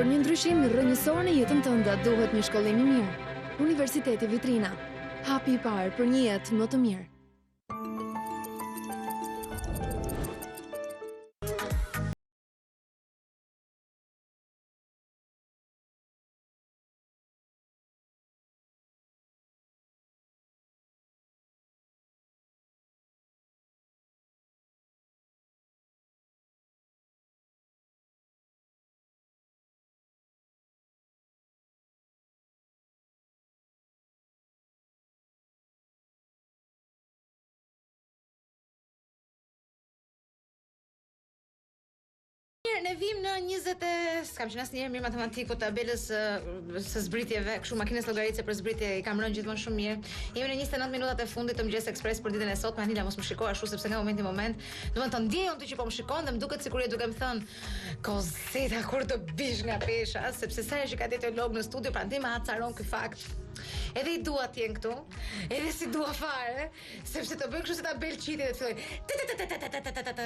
Për një ndryshim rrënjësor në jetën tënde duhet një shkollim i mirë. Universiteti Vitrina. Hapi i parë për një jetë më të mirë. Ne vim në 20 s'kam qenë asnjëherë mirë matematik, po tabelës së zbritjeve, kështu makinës llogaritse për zbritje i kam rënë gjithmonë shumë mirë. Jemi në 29 minutat e fundit të Mëngjes Ekspres për ditën e sotme. Anila mos më shikoj ashtu sepse nga momenti në moment, domethënë të ndjej unë që po më shikon dhe më duket sikur je duke më thënë Kozeta kur do bish nga pesha, sepse sa herë që ka dietolog në studio, prandaj më acaron ky fakt. Edhe i dua t'jen këtu, edhe si dua fare, sepse të bëj kështu se ta bel qiti dhe të filloj.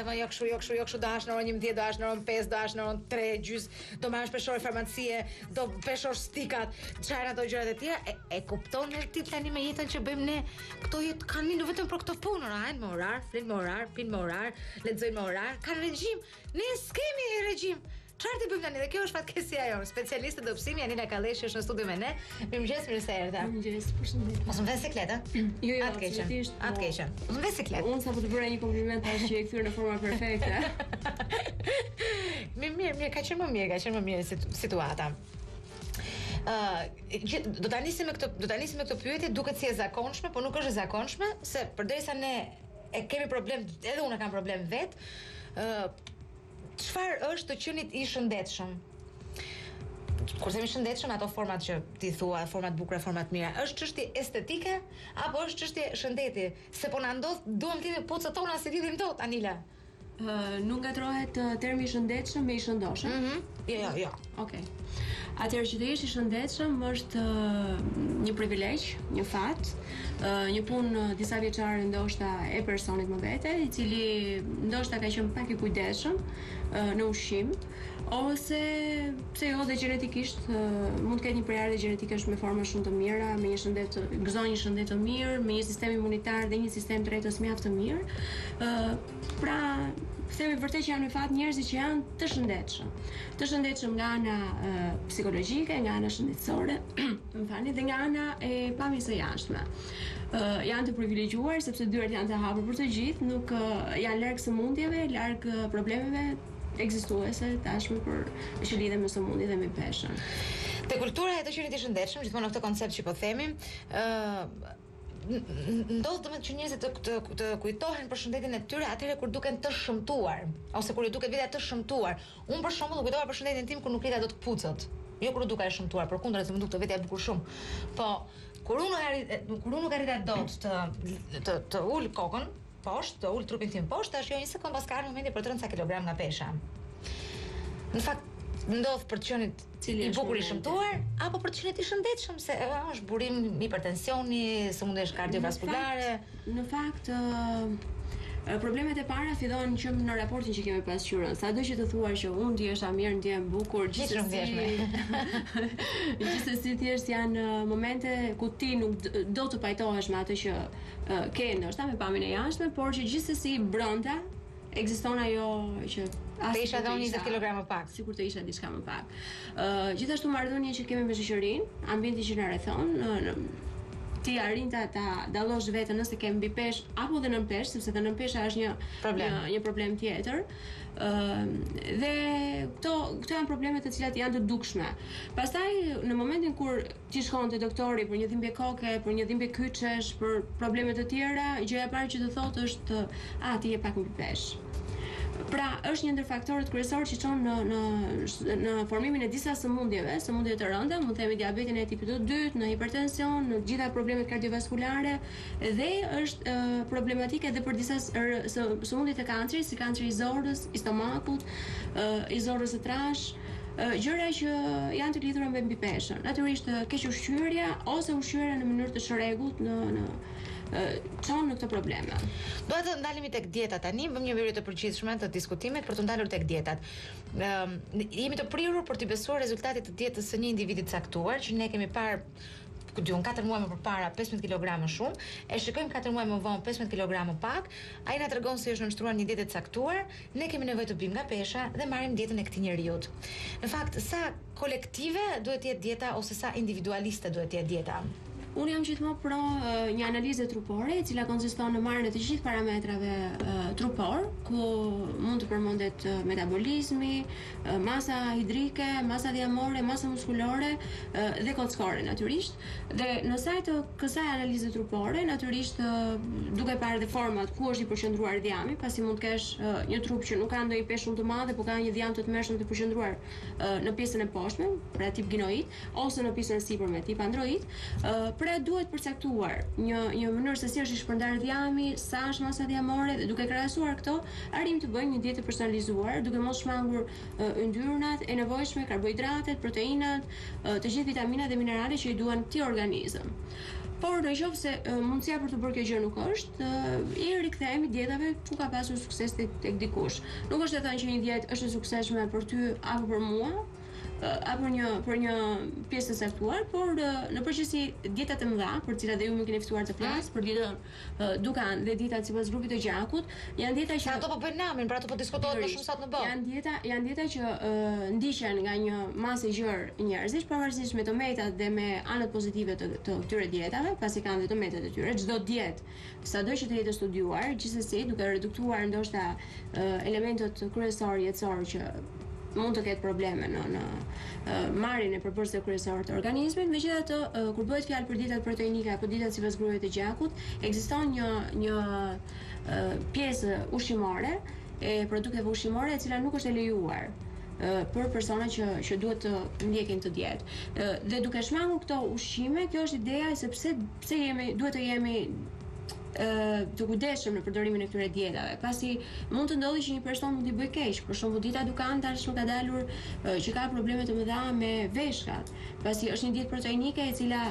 Ma jo kështu, do hash në orën 11, do hash në orën 5, do hash në orën 3 gjys, do marrësh peshore farmacie, do peshor stikat, çfarë ato gjërat e tjera, e kupton në tip tani me jetën që bëjmë ne. Këto jetë kanë lindur vetëm për këto punë, hajnë me orar, flin me orar, pin me orar, lexojnë me orar, kanë regjim. Ne s'kemi regjim. Çfarë të bëjmë tani? Dhe kjo është fatkeqësia jonë. Specialiste dobësimi Anila Kalleshi është në studio me ne. Mirëmëngjes, mirë se erdha. Mirëmëngjes, përshëndetje. Mos më vë sikletë? Jo, absolutisht. Atë keqë. Mos më vë sikletë. Unë sapo të bëra një kompliment tash që e kthyer në forma perfekte. Mirë, ka qenë më mirë situata. Do ta nisim me këtë pyetje, duket si e zakonshme, por nuk është e zakonshme, se përderisa ne e kemi problem, edhe unë kam problem vet. Çfarë është të qenit i shëndetshëm? Kur themi shëndetshëm, ato format që ti thua, format bukura, format mira, është çështje estetike apo është çështje shëndeti? Se po na ndodh, duam të pucët tona si lidhim dot, Anila. Nuk ngatrohet termi i shëndetshëm me i shëndoshëm? Jo. Okej. Atëherë që të jesh i shëndetshëm është një privilegj, një fat, një punë disa vjeçare ndoshta e personit më vete, i cili ndoshta ka qenë pak i kujdesshëm në ushqim, ose pse jo dhe gjenetikisht mund të ketë një prerje gjenetike me forma shumë të mira, me një shëndet, gëzon një shëndet të mirë, me një sistem imunitar dhe një sistem tretës mjaft të mirë. Pra, themi vërtet që janë në fat njerëz që janë të shëndetshëm nga ana psikologjike, nga ana shëndetësore, dhe nga ana e pamjes së jashtme. Janë të privilegjuar sepse dyert janë të hapur për të gjithë, nuk janë larg sëmundjeve, larg problemeve ekzistuese tashmë për që lidhen me sëmundje dhe me peshën. Te kultura e të qenit i shëndetshëm, gjithmonë në këtë koncept që po themi, ndodh domethënë që njerëzit të kujtohen për shëndetin e tyre atëherë kur duken të shëmtuar, ose kur i duket vetja të shëmtuar. Unë për shembull kujtova për shëndetin tim kur nuk rita dot kpucët. Jo kur u duka e shëmtuar, përkundër se më duk të vetja e bukur shumë. Po kur unë nuk arrita dot të ul kokën poshtë, të ul trupin tim poshtë, tash jo një sekond pas ka ardhur momenti për të rënë ca kilogram nga pesha. Në fakt ndodh për të qenit i bukur i shëmtuar apo për të qenit i shëndetshëm, se është burim hipertensioni, sëmundjesh kardiovaskulare. Në fakt problemet e para fillojnë që në raportin që kemi pasqyrën. Sado që të thuar që unë ndihesha mirë, ndihem bukur, gjithsesi thjesht janë momente ku ti nuk do të pajtohesh me atë që ke ndoshta me pamjen e jashtme, por që gjithsesi brenda ekziston ajo që të isha dhe 20 kg më pak. Sikur të isha diçka më pak. Gjithashtu marrëdhënie që kemi me shoqërinë, ambienti që na rrethon, ti arrin ta dallosh veten nëse ke mbi pesh apo dhe nën pesh, sepse dhe nën pesha është një problem tjetër. Dhe këto janë probleme të cilat janë të dukshme. Pastaj në momentin kur ti shkon te doktori për një dhimbje koke, për një dhimbje kyçesh, për probleme të tjera, gjëja e parë që të thotë është ti je pak mbi pesh. Pra, është një ndër faktorët kryesorë që çon në formimin e disa sëmundjeve të rënda, mund të themi diabetin e tipit të dytë, në hipertension, në gjitha problemet kardiovaskulare, dhe është problematike edhe për disa sëmundje të kancerit, si kanceri i zorrës, i stomakut, i zorrës së trash, gjëra që janë të lidhura me mbipeshën. Natyrisht keq ushqyerja ose ushqyerja në mënyrë të shërregullt çon në këto probleme. Dua të ndalemi tek dieta tani, bëm një hyrje të përgjithshme të diskutimit për të ndalur tek dietat. Jemi të prirur për të besuar rezultatit të dietës së një individi të caktuar, që ne kemi parë 4 muaj më përpara 15 kg shumë, e shikojmë 4 muaj më vonë 15 kg pak, ai na tregon se është nënshtruar një dietë të caktuar, ne kemi nevojë të bëjmë nga pesha dhe marrim dietën e këtij njeriu. Në fakt, sa kolektive duhet të jetë dieta ose sa individualiste duhet të jetë dieta? Unë jam gjithmonë pro një analize trupore, e cila konsiston në marrjen e të gjithë parametrave trupor, ku mund të përmendet metabolizmi, masa hidrike, masa diamore, masa muskulore dhe kockore natyrisht. Dhe në sajt të kësaj analize trupore, natyrisht duke parë dhe format ku është i përqendruar diami, pasi mund të kesh një trup që nuk ka ndonjë peshë shumë të madhe, por ka një diam të tmerrshëm të përqendruar në pjesën e poshtme, pra tip ginoid, ose në pjesën e sipërme, tip android. Pra duhet përcaktuar një mënyrë se si është i shpërndar diami, sa është masa diamore, dhe duke krahasuar këto, arrim të bëjmë një dietë personalizuar, duke mos shmangur yndyrnat e nevojshme, karbohidratet, proteinat, të gjithë vitaminat dhe mineralet që i duan këtij organizëm. Por në qoftë se mundësia për të bërë kjo gjë nuk është, i rikthehemi dietave ku ka pasur sukses tek dikush. Nuk është të thënë që një dietë është e suksesshme për ty apo për mua, apo për një pjesë të saktuar, por në përgjithësi dietat e mëdha, për të cilat dhe ju më keni ftuar të flas, për dietën Dukan dhe dietat sipas grupit të gjakut, janë dieta që ato po bëjnë namin, pra ato po diskutohet më shumë sot në botë. Janë dieta që ndiqen nga një masë gjerë njerëzish, pavarësisht me të metat dhe me anët pozitive të këtyre dietave, pasi kanë dhe të metat e tyre. Çdo dietë, sado që të jetë studiuar, gjithsesi duke reduktuar ndoshta elementët kryesorë jetësorë që mund të ketë probleme në marrjen e përbërësve kryesore të organizmit. Megjithatë, kur bëhet fjalë për dietat proteinike apo dietat sipas grupit të gjakut, ekziston një pjesë ushqimore e produkteve ushqimore e cila nuk është e lejuar për persona që duhet të ndjekin të dietë. Dhe duke shmangur këto ushqime, kjo është ideja se pse duhet të jemi të kujdesshëm në përdorimin e këtyre dietave, pasi mund të ndodhi që një person mund t'i bëjë keq. Për shembull, dieta Dukan tashmë ka dalur që ka probleme të mëdha me veshkat, pasi është një dietë proteinike e cila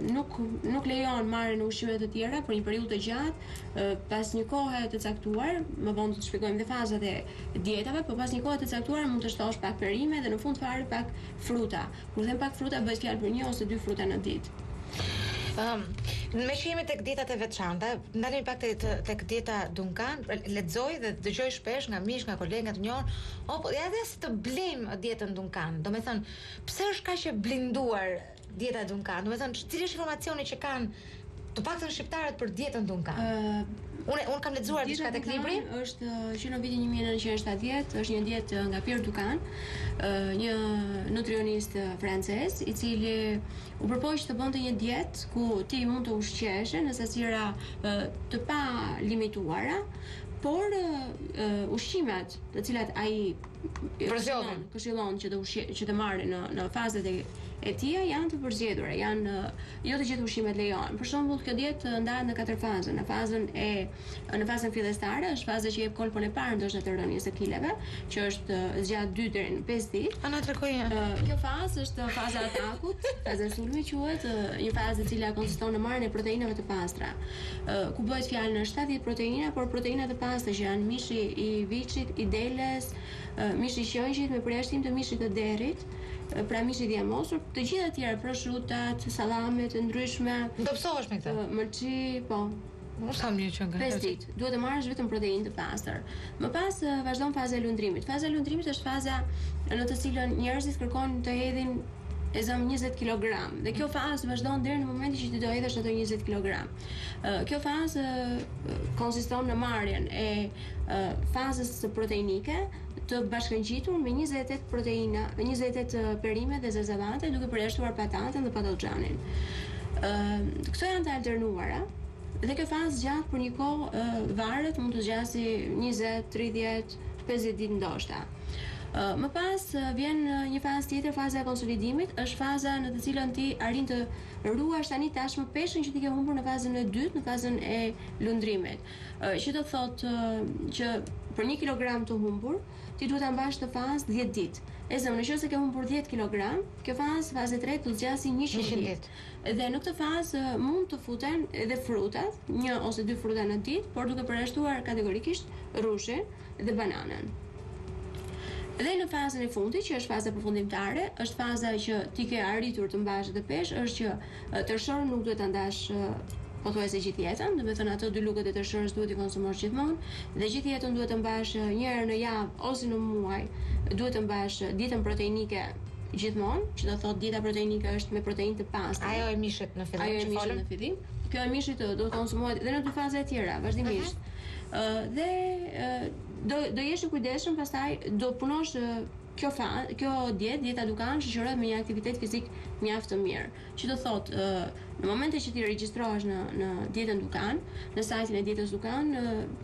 nuk lejon marrjen e ushqimeve të tjera për një periudhë të gjatë, pas një kohe të caktuar. Më vonë do të shpjegojmë dhe fazat e dietave, por pas një kohe të caktuar mund të shtosh pak perime dhe në fund fare pak fruta. Kur them pak fruta, bëhet fjalë për 1 ose 2 fruta në ditë. Me që jemi tek dietat e veçanta, ndalemi pak tek dieta Duncan, lexoj dhe dëgjoj shpesh nga mish, nga kolegë të njohur, po ja dhe se të blejmë dietën Duncan. Do me thënë, pse është kaq e blinduar dieta Duncan? Do me thënë, cili është informacioni që kanë të paktën shqiptarët për dietën Duncan? Unë kam lexuar diçka tek libri, është që në vitin 1970 është një dietë nga Pierre Ducan, një nutrionist francez, i cili u përpoq të bënte një dietë ku ti mund të ushqesh në sasira të pa limituara, por ushqimet të cilat ai këshillon që të marrin në fazat e tija janë të përzgjedhura, janë jo të gjithë ushqimet lejohen. Për shembull, kjo dietë ndahet në 4 faza. Në fazën fillestare është faza që jep kolpon e parë ndoshta të rënies së kileve, që është zgjat 2 deri në 5 ditë. Ana tregoj. Kjo fazë është faza e atakut, faza sulmi quhet, një fazë e cila konsiston në marrjen e proteinave të pastra. Ku bëhet fjalë në 70 proteina, por proteinat e pastra që janë mishi i viçit, i deles, mishi i qenjit me përjashtim të mishit të derrit, pra mishi i diamosur, të gjitha të tjera, prosciutat, sallamet e ndryshme. Dobësohesh me këtë? Mërçi, po. Nuk kam një që nga 5 ditë. Duhet të marrësh vetëm proteinë të pastër. Më pas vazhdon faza e lundrimit. Faza e lundrimit është faza në të cilën njerëzit kërkojnë të hedhin e zëm 20 kg. Dhe kjo fazë vazhdon deri në momentin që ti do hedhësh ato 20 kg. Kjo fazë konsiston në marrjen e fazës së proteinike të bashkangjitur me 28 proteina, 28 perime dhe zezavate, duke përjashtuar patatën dhe patoxhanin. Këto janë të alternuara. Dhe kjo fazë gjatë për një kohë varet, mund të zgjasë 20, 30, 50 ditë ndoshta. Më pas vjen një fazë tjetër, faza e konsolidimit, është faza në të cilën ti arrin të ruash tani tashmë peshën që ti ke humbur në fazën e dytë, në fazën e lundrimit. Që do thotë që për 1 kilogram të humbur, ti duhet ta mbash të fazë 10 ditë. Nëse ke humbur 10 kg, kjo faza e tretë do të zgjasë 100 ditë. Dhe në këtë fazë mund të futen edhe frutat, 1 ose 2 fruta në ditë, por duke përjashtuar kategorikisht rrushin dhe bananën. Dhe në fazën e fundit, që është faza përfundimtare, është faza që ti ke arritur të mbash të peshë, është që tërshorën nuk duhet ta ndash pothuajse gjithë jetën, do të thënë ato 2 lugët e tërshorës duhet i konsumosh gjithmonë, dhe gjithë jetën duhet të mbash një herë në javë ose në muaj, duhet të mbash dietën proteinike gjithmonë, që do thotë dieta proteinike është me proteinë të pastër. Ajo e mishit në fillim. Ajo e mishit në fillim. Kjo e mishit do të konsumohet edhe në 2 faza e tjera, vazhdimisht. Do jesh i kujdesshëm, pastaj do punosh kjo dieta dukan shoqërohet me një aktivitet fizik mjaft të mirë. Që do thotë, në momentin që ti regjistrohesh në dietën dukan, në sajtin e dietës dukan,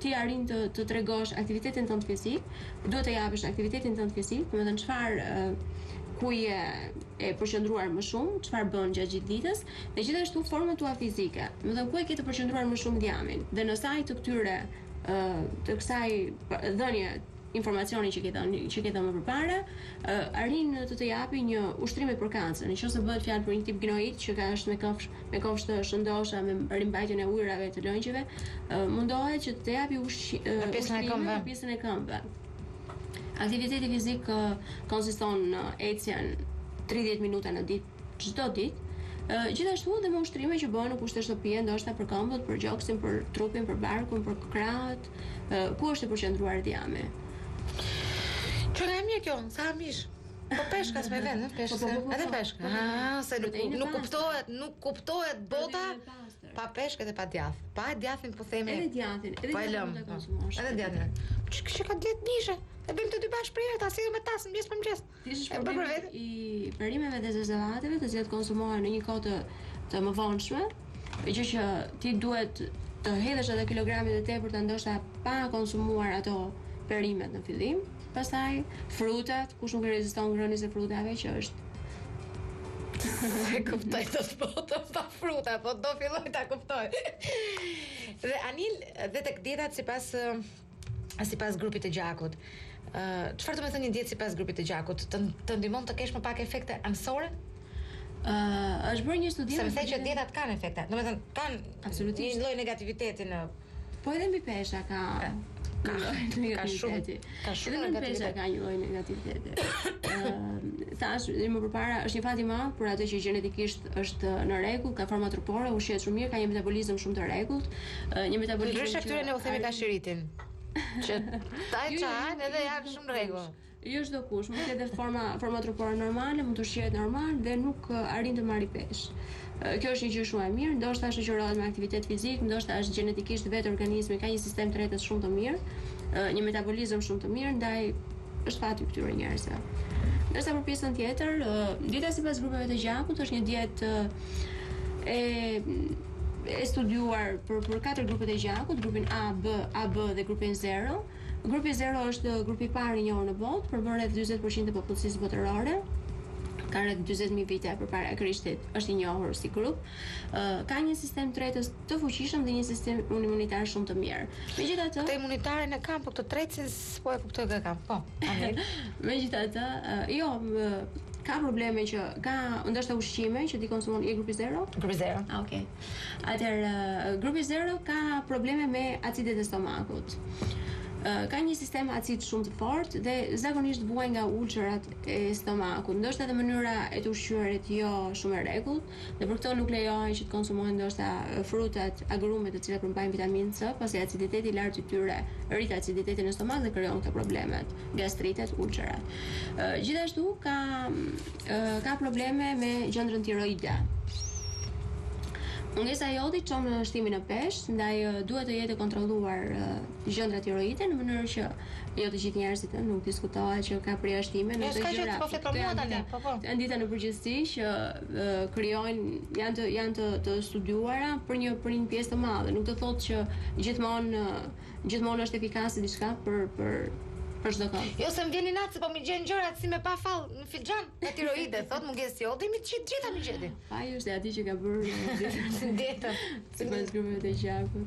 ti arrin të tregosh aktivitetin tënd fizik, duhet të japësh aktivitetin tënd fizik, domethënë çfarë ku je e përqendruar më shumë, çfarë bën gjatë gjithë ditës, dhe gjithashtu forma tua fizike. Domethënë ku e ke të përqendruar më shumë djamin. Dhe në sajt të kësaj dhënie informacioni që ke dhënë më përpara, arrin të japi një ushtrim me përkatëse. Nëse bëhet fjalë për një tip gnoit që është me kofsh të shëndosha, me rimbajtjen e ujrave të lëngjeve, mundohet që të japi ushtrime në pjesën e këmbëve. Aktiviteti fizik konsiston në ecjen 30 minuta në ditë, çdo ditë. Gjithashtu dhe me ushtrime që bëhen në kushte shtëpie, ndoshta për këmbët, për gjoksin, për trupin, për barkun, për krahët, ku është e përqendruar djami. Që nga e mirë kjo, sa mish. Po peshka s'me vend, peshka. Edhe peshka. Se nuk kuptohet bota pa peshkët e pa djath. Pa djathin po themi. Edhe djathin, edhe djathin. Që ka djetë mishe? E bëjmë të dy bashkë për jetë, asilë me tasë, mëgjes për mëgjes. Ti është problemi i perimeve dhe zërzavateve të cilat konsumohen në një kohë të mëvonshme, gjë që ti duhet të hedhësh ato kilogramit e tepërta ndoshta pa konsumuar ato perimet në fillim. Pastaj frutat, kush nuk reziston ngrënies e frutave, që është e kuptoj të botën pa fruta, po do filloj ta kuptoj. Dhe Anil, dhe tek dietat sipas grupit të gjakut. Çfarë do të thënë një dietë sipas grupit të gjakut? Të ndihmon të kesh më pak efekte anësore? Është bërë një studim. Se më thënë që dietat kanë efekte. Domethënë kanë një lloj negativiteti në. Po edhe mbi pesha ka negativiteti. Edhe mbi pesha ka një lloj negativiteti. Thash më përpara është një fat i madh për atë që gjenetikisht është në rregull, ka forma trupore, ushqehet shumë mirë, ka një metabolizëm shumë të rregullt, një metabolizëm. Ndryshe këtyre ne u themi ka shiritin. Që taj çajin edhe janë shumë rregull. Jo çdo kush, mund të ketë forma trupore normale, mund të ushqehet normal dhe nuk arrin të marrë peshë. Kjo është një gjë shumë e mirë, ndoshta shoqërohet me aktivitet fizik, ndoshta është gjenetikisht vetë organizmi ka një sistem tretës shumë të mirë, një metabolizëm shumë të mirë, ndaj është fati këtyre njerëzve. Ndërsa për pjesën tjetër, dieta sipas grupeve të gjakut është një dietë e studiuar për 4 grupet e gjakut, grupin A, AB dhe grupin 0. Grupi 0 është grupi i parë i njohur në botë, përbën rreth 40% të popullsisë botërore. Ka rreth 40.000 vite përpara Krishtit, është i njohur si grup. Ka një sistem tretës të fuqishëm dhe një sistem imunitar shumë të mirë. Megjithatë, këtë imunitaren e kam, po këtë tretësin po e kuptoj që kam. Po, megjithatë, jo, ka probleme që ka ndoshta ushqime që ti konsumon i grupi 0? Grupi 0. Okej. Atëherë grupi 0 ka probleme me acidet e stomakut. Ka një sistem acid shumë të fortë dhe zakonisht vuajnë nga ulçërat e stomakut. Ndoshta edhe mënyra e të ushqyerit jo shumë e rregullt, dhe për këto nuk lejohen që të konsumohen ndoshta frutat, agrumet të cilat përmbajnë vitaminë C, pasi aciditeti i lartë i tyre rrit aciditetin në stomak dhe krijon këto problemet, gastritet, ulçërat. Gjithashtu ka probleme me gjendrën tiroide. Mungesa e jodit çon në shtimin e peshë, ndaj duhet të jetë kontrolluar gjendra tiroide në mënyrë që jo të gjithë njerëzit nuk diskutohet që ka përjashtime në këtë gjëra. Po flet për mua tani, po. Ndita në përgjithësi që krijojnë janë të studiuara për një pjesë të madhe, nuk do thotë që gjithmonë është efikase diçka për Për çdo kohë. Jo se më vjen i natë, po më gjen gjërat si me pa fall në filxhan, me tiroide, thot mungesë jodi, mi gjitha mi gjeti. Pa ju është aty që ka bërë Detën. sipas grupeve të gjakut.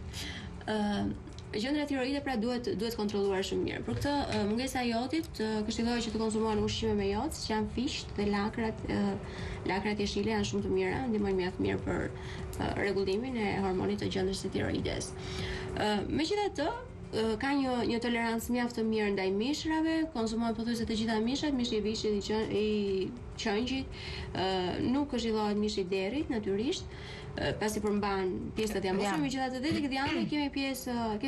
Gjendra e tiroide pra duhet kontrolluar shumë mirë. Për këtë mungesa e jodit këshillohet që të konsumohen ushqime me jod, që janë fisht dhe lakrat jeshile janë shumë të mira, ndihmojnë mjaft mirë për rregullimin e hormonit të gjendrës së tiroides. Megjithatë, ka një tolerancë mjaft të mirë ndaj mishrave, konsumohen pothuajse të gjitha mishrat, mishri i vishit, i qëngjit, nuk këshillohet mishri i derit natyrisht, pasi përmban pjesët e amosur. Megjithatë deri tek djambi kemi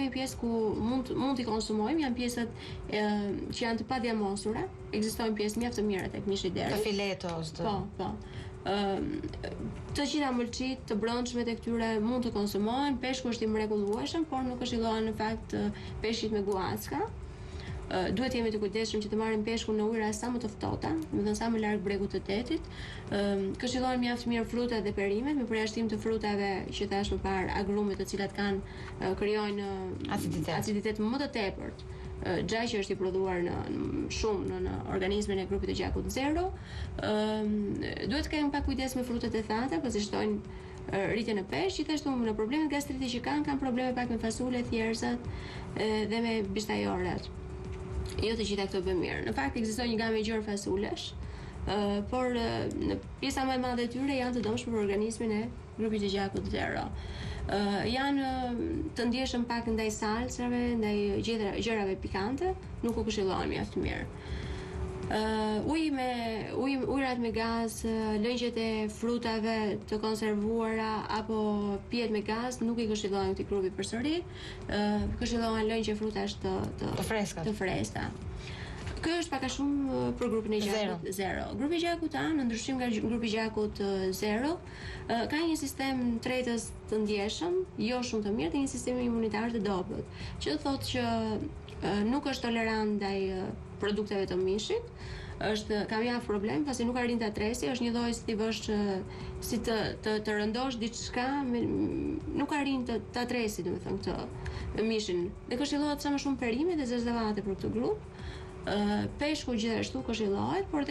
pjesë ku mund t'i konsumojmë, janë pjesët që janë të padjamosura, ekzistojnë pjesë mjaft të mira tek mishri i derit. Të filetos. Po. Të gjitha mëlçit të brendshme të këtyre mund të konsumohen. Peshku është i mrekullueshëm, por nuk këshillohen në fakt peshqit me guacka. Duhet jemi të kujdesshëm që të marrim peshkun në ujëra sa më të ftohta, domethënë sa më larg bregut të detit. Këshillohen mjaft mirë frutat dhe perimet, me përjashtim të frutave që thash më parë, agrumet, të cilat krijojnë aciditet më të tepërt. Gjaj që është i prodhuar shumë në organizmin e grupit të gjakut 0. Duhet të kemi pak kujdes me frutat e thata, pasi shtojnë rritjen e peshq, gjithashtu në problemet gastrite që kanë probleme pak me fasulet, thjerrzat dhe me bishtajorat. Jo të gjitha këto bën mirë. Në fakt ekziston një gamë e gjerë fasulesh, por në pjesa më e madhe e tyre janë të dëmshme për organizmin e grupit të gjakut 0. Janë të ndjeshëm pak ndaj salsave, ndaj gjërave pikante, nuk u këshillohen mjaft mirë. Ujërat me gaz, lëngjet e frutave të konservuara apo pijet me gaz nuk i këshillohen këtij grupi përsëri. Këshillohen lëngje frutash të freskëta. Kjo është pak a shumë për grupin e gjakut 0. Grupi i gjakut A, në ndryshim nga grupi i gjakut 0, ka një sistem tretës të ndjeshëm, jo shumë të mirë, dhe një sistem imunitar të dobët, që thotë që nuk është tolerant ndaj produkteve të mishit, ka mjaft problem, pasi nuk arrin ta tresi, është një lloj si ti vësh si të rëndosh diçka, nuk arrin ta tresi, domethënë këtë mishin. Dhe këshillohet sa më shumë perime dhe zezavate për këtë grup. Peshku gjithashtu këshillohet, por